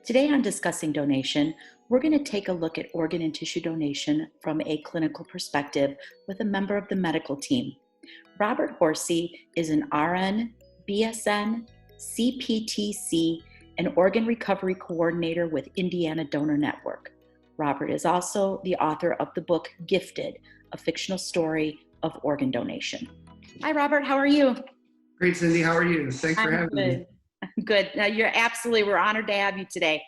Today on Discussing Donation, we're going to take a look at organ and tissue donation from a clinical perspective with a member of the medical team. Robert Horsey is an RN, BSN, CPTC, and organ recovery coordinator with Indiana Donor Network. Robert is also the author of the book Gifted, a fictional story of organ donation. Hi, Robert. How are you? Great, Cyndi. How are you? Thanks for having Good. me. Good. We're honored to have you today.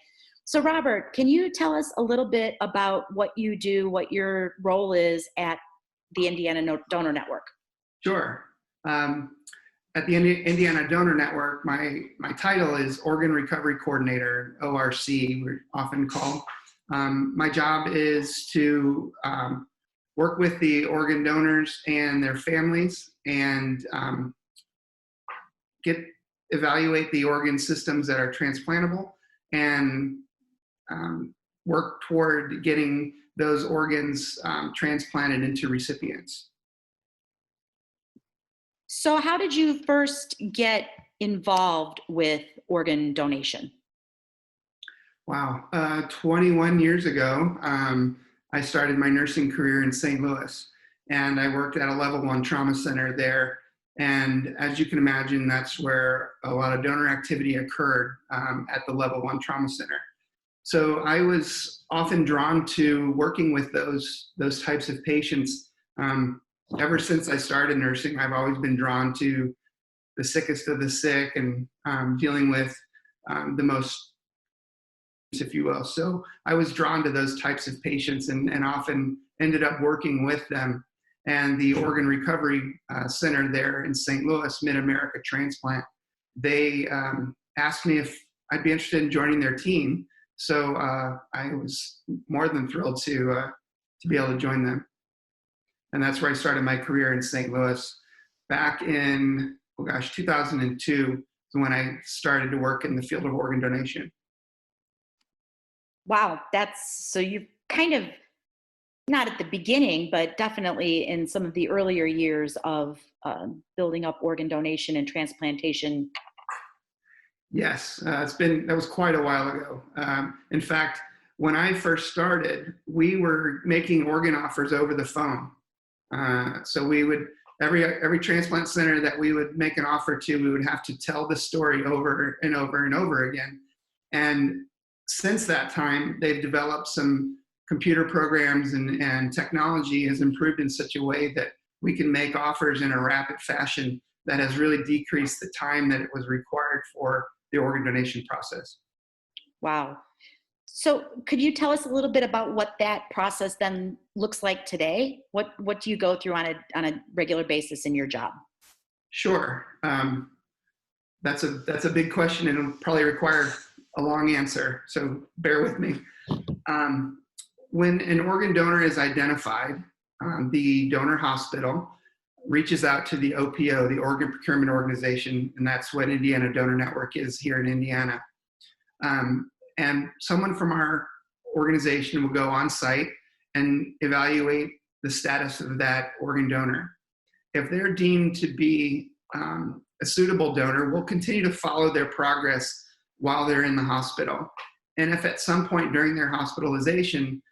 So, Robert, can you tell us a little bit about what you do, what your role is at the Indiana Donor Network? Sure. At the Indiana Donor Network, my title is Organ Recovery Coordinator, ORC, we're often called. My job is to work with the organ donors and their families and evaluate the organ systems that are transplantable and work toward getting those organs transplanted into recipients. So how did you first get involved with organ donation? Wow, 21 years ago, I started my nursing career in St. Louis, and I worked at a level 1 trauma center there. And as you can imagine, that's where a lot of donor activity occurred at the level 1 trauma center. So I was often drawn to working with those types of patients. Ever since I started nursing, I've always been drawn to the sickest of the sick and dealing with the most, if you will. So I was drawn to those types of patients and often ended up working with them. And the Organ Recovery Center there in St. Louis, Mid-America Transplant, they asked me if I'd be interested in joining their team. So I was more than thrilled to be able to join them. And that's where I started my career in St. Louis. Back in, 2002 is when I started to work in the field of organ donation. Wow, so you've kind of, not at the beginning, but definitely in some of the earlier years of building up organ donation and transplantation. Yes, that was quite a while ago. In fact, when I first started, we were making organ offers over the phone. So we would, every transplant center that we would make an offer to, we would have to tell the story over and over and over again. And since that time, they've developed some computer programs and technology has improved in such a way that we can make offers in a rapid fashion that has really decreased the time that it was required for the organ donation process. Wow. So could you tell us a little bit about what that process then looks like today? What do you go through on a regular basis in your job? Sure. That's a big question and it'll probably require a long answer, so bear with me. When an organ donor is identified, the donor hospital reaches out to the OPO, the Organ Procurement Organization, and that's what Indiana Donor Network is here in Indiana. And someone from our organization will go on site and evaluate the status of that organ donor. If they're deemed to be a suitable donor, we'll continue to follow their progress while they're in the hospital. And if at some point during their hospitalization,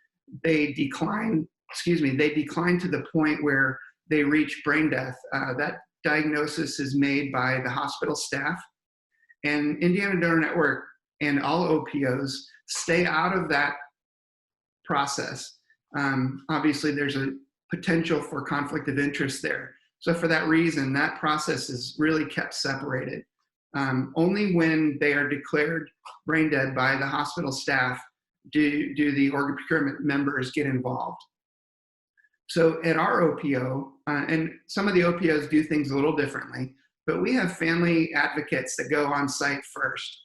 they decline to the point where they reach brain death, that diagnosis is made by the hospital staff. And Indiana Donor Network and all OPOs stay out of that process. Obviously, there's a potential for conflict of interest there. So for that reason, that process is really kept separated. Only when they are declared brain dead by the hospital staff do the organ procurement members get involved. So at our OPO, and some of the OPOs do things a little differently, but we have family advocates that go on site first.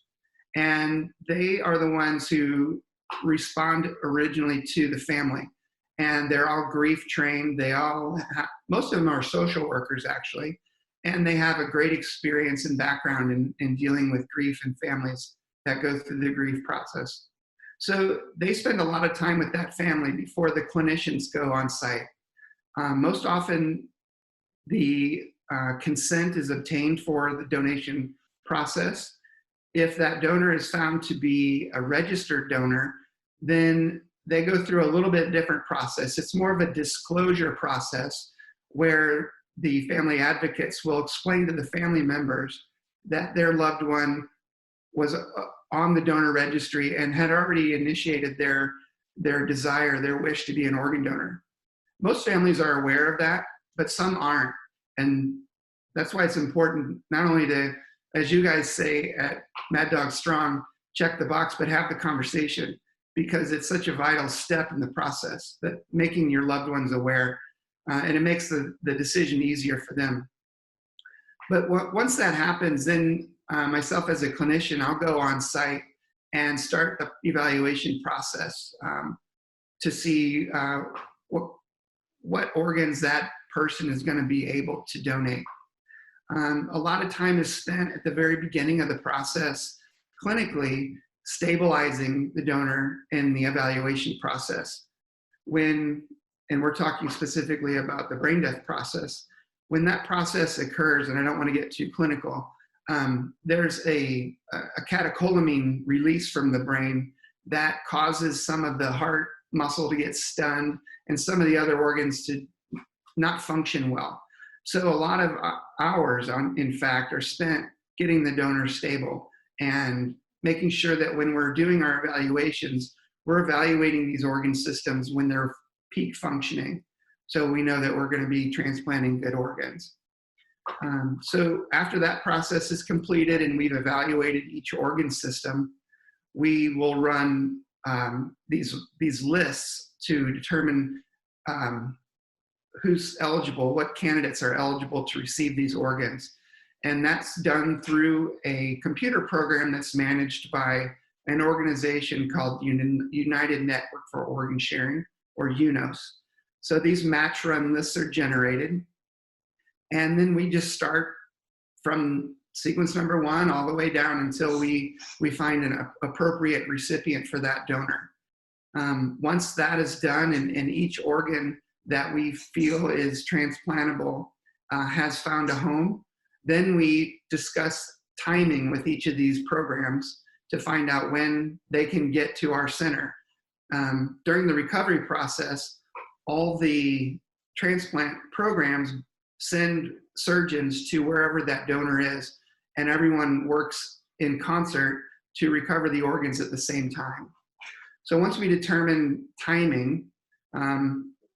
And they are the ones who respond originally to the family. And they're all grief trained. Most of them are social workers actually. And they have a great experience and background in dealing with grief and families that go through the grief process. So they spend a lot of time with that family before the clinicians go on site. Most often, the consent is obtained for the donation process. if that donor is found to be a registered donor, then they go through a little bit different process. It's more of a disclosure process where the family advocates will explain to the family members that their loved one was on the donor registry and had already initiated their desire, their wish to be an organ donor. Most families are aware of that, but some aren't. And that's why it's important not only to, as you guys say at Maddog Strong, check the box, but have the conversation, because it's such a vital step in the process, that making your loved ones aware, and it makes the decision easier for them. But once that happens, then myself as a clinician, I'll go on site and start the evaluation process to see what organs that person is going to be able to donate. A lot of time is spent at the very beginning of the process clinically stabilizing the donor in the evaluation process. And we're talking specifically about the brain death process, when that process occurs, and I don't want to get too clinical, there's a catecholamine release from the brain that causes some of the heart muscle to get stunned and some of the other organs to not function well. So a lot of hours, in fact, are spent getting the donor stable and making sure that when we're doing our evaluations, we're evaluating these organ systems when they're peak functioning. So we know that we're going to be transplanting good organs. So after that process is completed and we've evaluated each organ system, we will run these lists to determine who's eligible, what candidates are eligible to receive these organs. And that's done through a computer program that's managed by an organization called United Network for Organ Sharing, or UNOS. So these match run lists are generated. And then we just start from sequence number 1 all the way down until we find an appropriate recipient for that donor. Once that is done and each organ that we feel is transplantable has found a home, then we discuss timing with each of these programs to find out when they can get to our center. During the recovery process, all the transplant programs send surgeons to wherever that donor is, and everyone works in concert to recover the organs at the same time. So once we determine timing,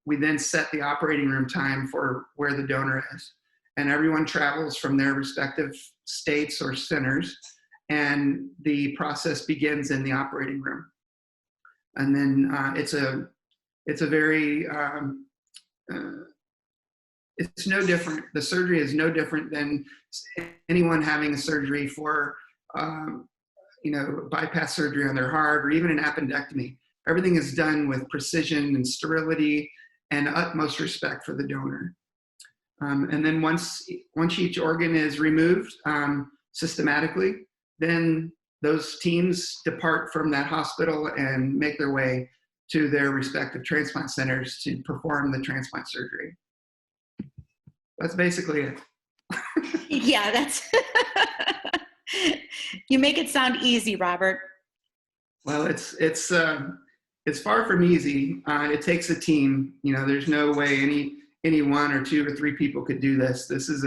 we then set the operating room time for where the donor is. And everyone travels from their respective states or centers, and the process begins in the operating room. And then it's a very, it's no different. The surgery is no different than anyone having a surgery for, bypass surgery on their heart, or even an appendectomy. Everything is done with precision and sterility and utmost respect for the donor. And then once each organ is removed systematically, then those teams depart from that hospital and make their way to their respective transplant centers to perform the transplant surgery. That's basically it. Yeah, that's you make it sound easy, Robert. Well, it's far from easy. It takes a team. There's no way any 1 or 2 or 3 people could do this. This is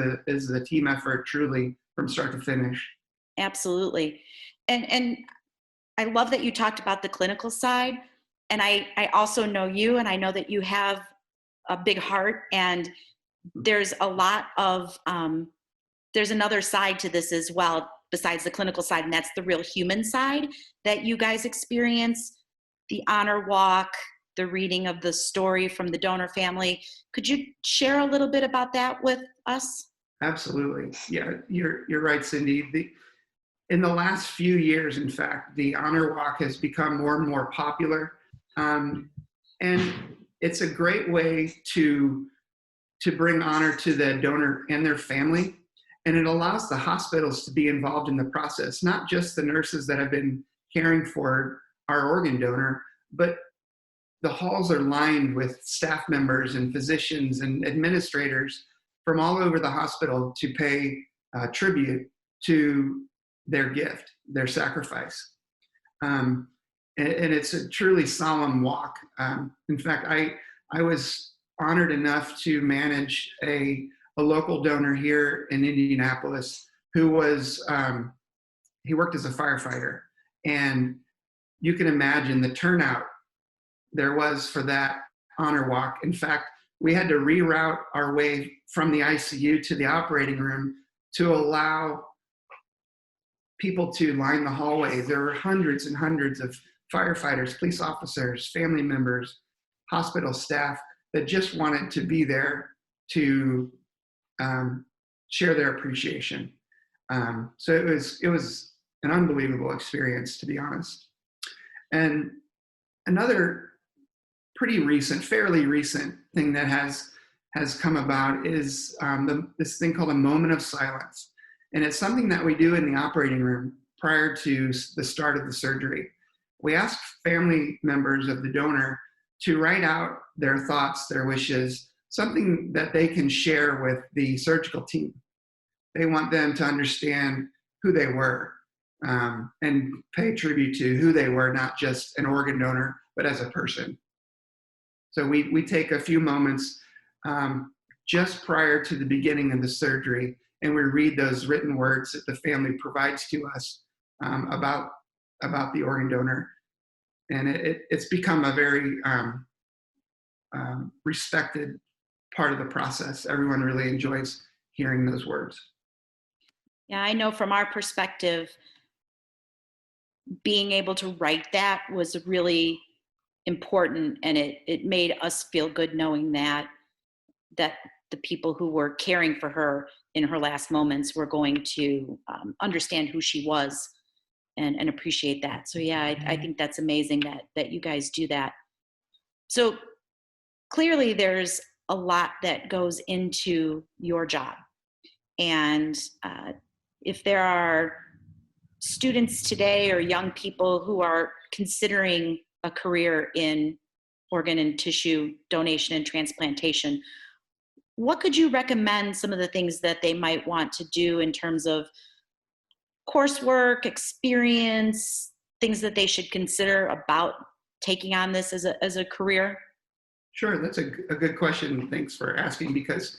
a team effort, truly, from start to finish. Absolutely. And I love that you talked about the clinical side. And I also know you, and I know that you have a big heart, and there's a lot of, there's another side to this as well, besides the clinical side, and that's the real human side that you guys experience, the honor walk, the reading of the story from the donor family. Could you share a little bit about that with us? Absolutely. Yeah, you're right, Cyndi. In the last few years, in fact, the honor walk has become more and more popular. And it's a great way to bring honor to the donor and their family. And it allows the hospitals to be involved in the process, not just the nurses that have been caring for our organ donor, but the halls are lined with staff members and physicians and administrators from all over the hospital to pay tribute to their gift. their sacrifice. And it's a truly solemn walk. In fact, I was honored enough to manage a local donor here in Indianapolis who was, he worked as a firefighter. And you can imagine the turnout there was for that honor walk. In fact, we had to reroute our way from the ICU to the operating room to allow people to line the hallways. There were hundreds and hundreds of firefighters, police officers, family members, hospital staff that just wanted to be there to share their appreciation. So it was an unbelievable experience, to be honest. And another fairly recent thing that has come about is this thing called a moment of silence. And it's something that we do in the operating room prior to the start of the surgery. We ask family members of the donor to write out their thoughts, their wishes, something that they can share with the surgical team. They want them to understand who they were and pay tribute to who they were, not just an organ donor, but as a person. So we take a few moments just prior to the beginning of the surgery, and we read those written words that the family provides to us about the organ donor. And it's become a very respected part of the process. Everyone really enjoys hearing those words. Yeah, I know from our perspective, being able to write that was really important, and it made us feel good knowing that the people who were caring for her in her last moments were going to understand who she was and appreciate that. So yeah, I think that's amazing that you guys do that. So clearly there's a lot that goes into your job. And if there are students today or young people who are considering a career in organ and tissue donation and transplantation, what could you recommend some of the things that they might want to do in terms of coursework, experience, things that they should consider about taking on this as a career? Sure, that's a good question. Thanks for asking, because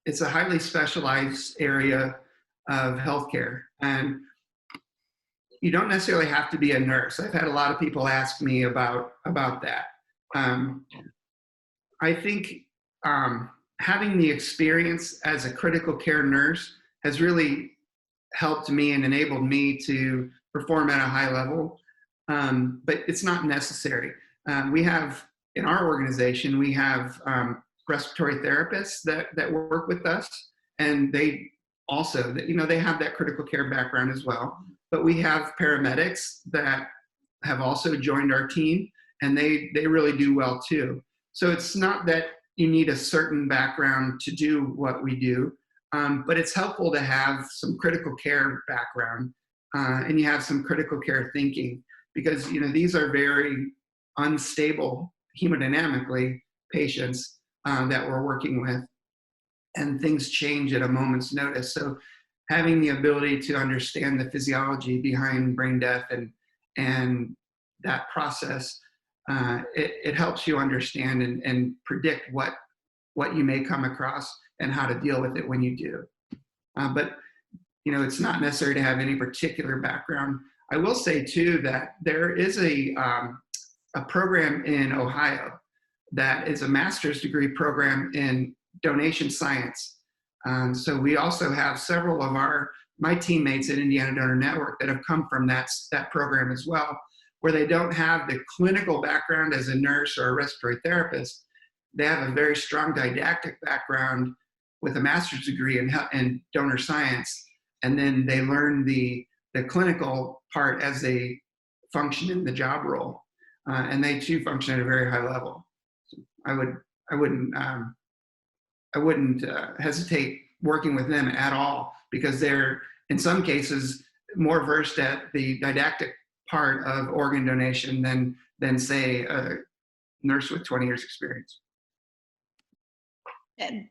it's a highly specialized area of healthcare, and you don't necessarily have to be a nurse. I've had a lot of people ask me about that. I think having the experience as a critical care nurse has really helped me and enabled me to perform at a high level, but it's not necessary. We have, in our organization, we have respiratory therapists that work with us, and they also, they have that critical care background as well. But we have paramedics that have also joined our team, and they really do well too. So it's not that you need a certain background to do what we do, but it's helpful to have some critical care background, and you have some critical care thinking, because these are very unstable hemodynamically patients that we're working with, and things change at a moment's notice. So having the ability to understand the physiology behind brain death and that process, it helps you understand and predict what you may come across and how to deal with it when you do. But it's not necessary to have any particular background. I will say too that there is a program in Ohio that is a master's degree program in donation science. So we also have several of my teammates at Indiana Donor Network that have come from that program as well, where they don't have the clinical background as a nurse or a respiratory therapist. They have a very strong didactic background with a master's degree in donor science, and then they learn the clinical part as they function in the job role, and they too function at a very high level. So I wouldn't hesitate working with them at all, because they're, in some cases, more versed at the didactic part of organ donation than say a nurse with 20 years experience.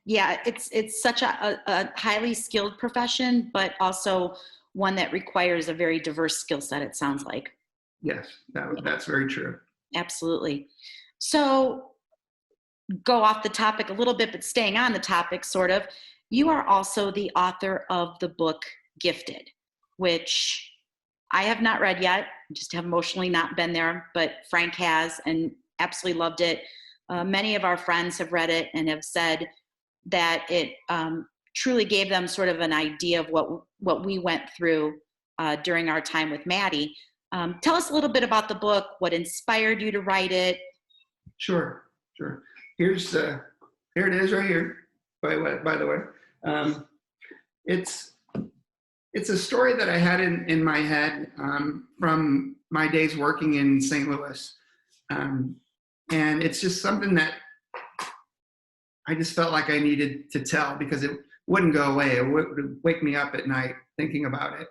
Yeah, it's such a highly skilled profession, but also one that requires a very diverse skill set, it sounds like. Yes, that's very true. Absolutely. So, go off the topic a little bit, but staying on the topic, sort of, you are also the author of the book Gifted, which I have not read yet, just have emotionally not been there, but Frank has and absolutely loved it. Many of our friends have read it and have said that it truly gave them sort of an idea of what we went through during our time with Maddie. Tell us a little bit about the book, what inspired you to write it. Sure. Here it is right here, by the way. It's a story that I had in my head from my days working in St. Louis. And it's just something that I just felt like I needed to tell because it wouldn't go away. It would wake me up at night thinking about it.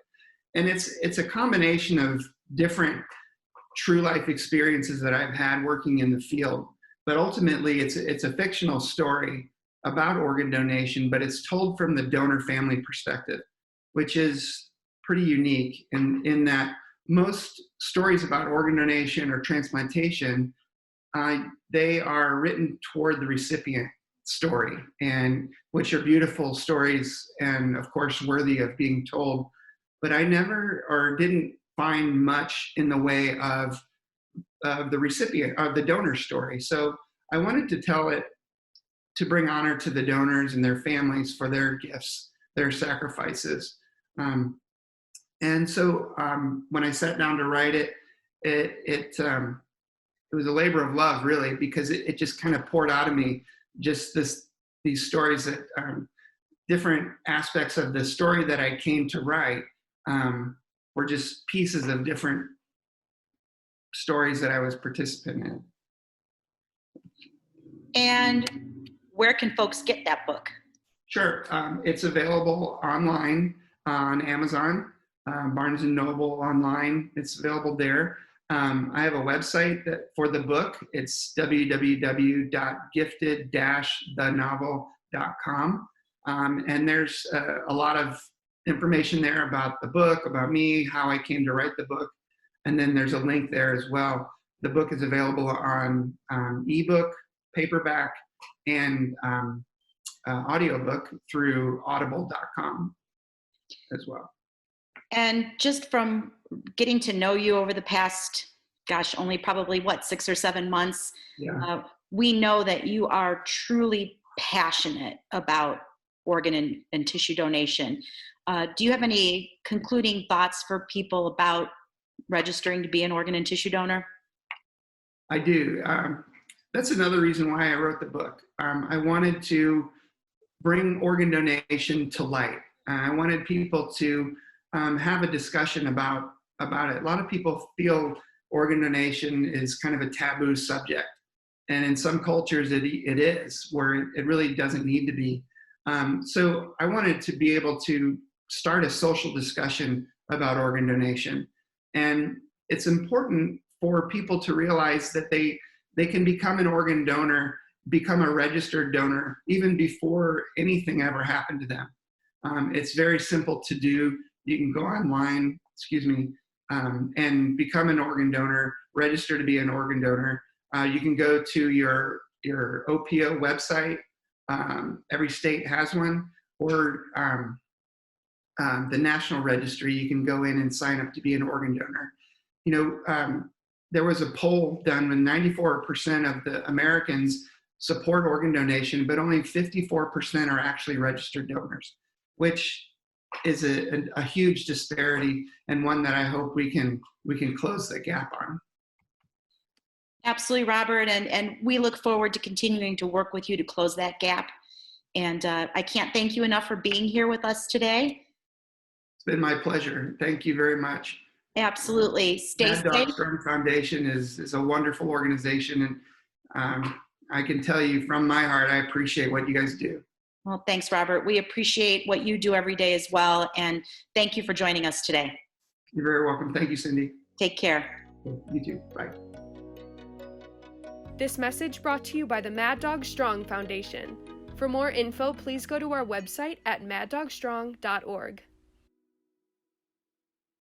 And it's a combination of different true life experiences that I've had working in the field. But ultimately, it's a fictional story about organ donation, but it's told from the donor family perspective, which is pretty unique in that most stories about organ donation or transplantation, they are written toward the recipient story, and which are beautiful stories and of course worthy of being told. But I never or didn't find much in the way of the recipient of the donor story. So I wanted to tell it to bring honor to the donors and their families for their gifts, their sacrifices. And so when I sat down to write it, it was a labor of love, really, because it just kind of poured out of me just these stories that different aspects of the story that I came to write were just pieces of different stories that I was participating in. And where can folks get that book? Sure. It's available online on Amazon, Barnes & Noble online. It's available there. I have a website for the book. It's www.gifted-thenovel.com. And there's a lot of information there about the book, about me, how I came to write the book. And then there's a link there as well. The book is available on ebook, paperback, and audiobook through audible.com as well. And just from getting to know you over the past, only probably 6 or 7 months, we know that you are truly passionate about organ and tissue donation. Do you have any concluding thoughts for people about registering to be an organ and tissue donor? I do. That's another reason why I wrote the book. I wanted to bring organ donation to light. I wanted people to have a discussion about it. A lot of people feel organ donation is kind of a taboo subject. And in some cultures it is, where it really doesn't need to be. So I wanted to be able to start a social discussion about organ donation. And it's important for people to realize that they can become an organ donor, become a registered donor, even before anything ever happened to them. It's very simple to do. You can go online, and become an organ donor, register to be an organ donor. You can go to your OPO website. Every state has one, or the National Registry. You can go in and sign up to be an organ donor. There was a poll done when 94% of the Americans support organ donation, but only 54% are actually registered donors, which is a huge disparity, and one that I hope we can close the gap on. Absolutely, Robert, and we look forward to continuing to work with you to close that gap. And I can't thank you enough for being here with us today. It's been my pleasure. Thank you very much. Absolutely. Stay safe. Maddog Strong Foundation is a wonderful organization, and I can tell you from my heart, I appreciate what you guys do. Well, thanks, Robert. We appreciate what you do every day as well, and thank you for joining us today. You're very welcome. Thank you, Cyndi. Take care. You too. Bye. This message brought to you by the Maddog Strong Foundation. For more info, please go to our website at maddogstrong.org.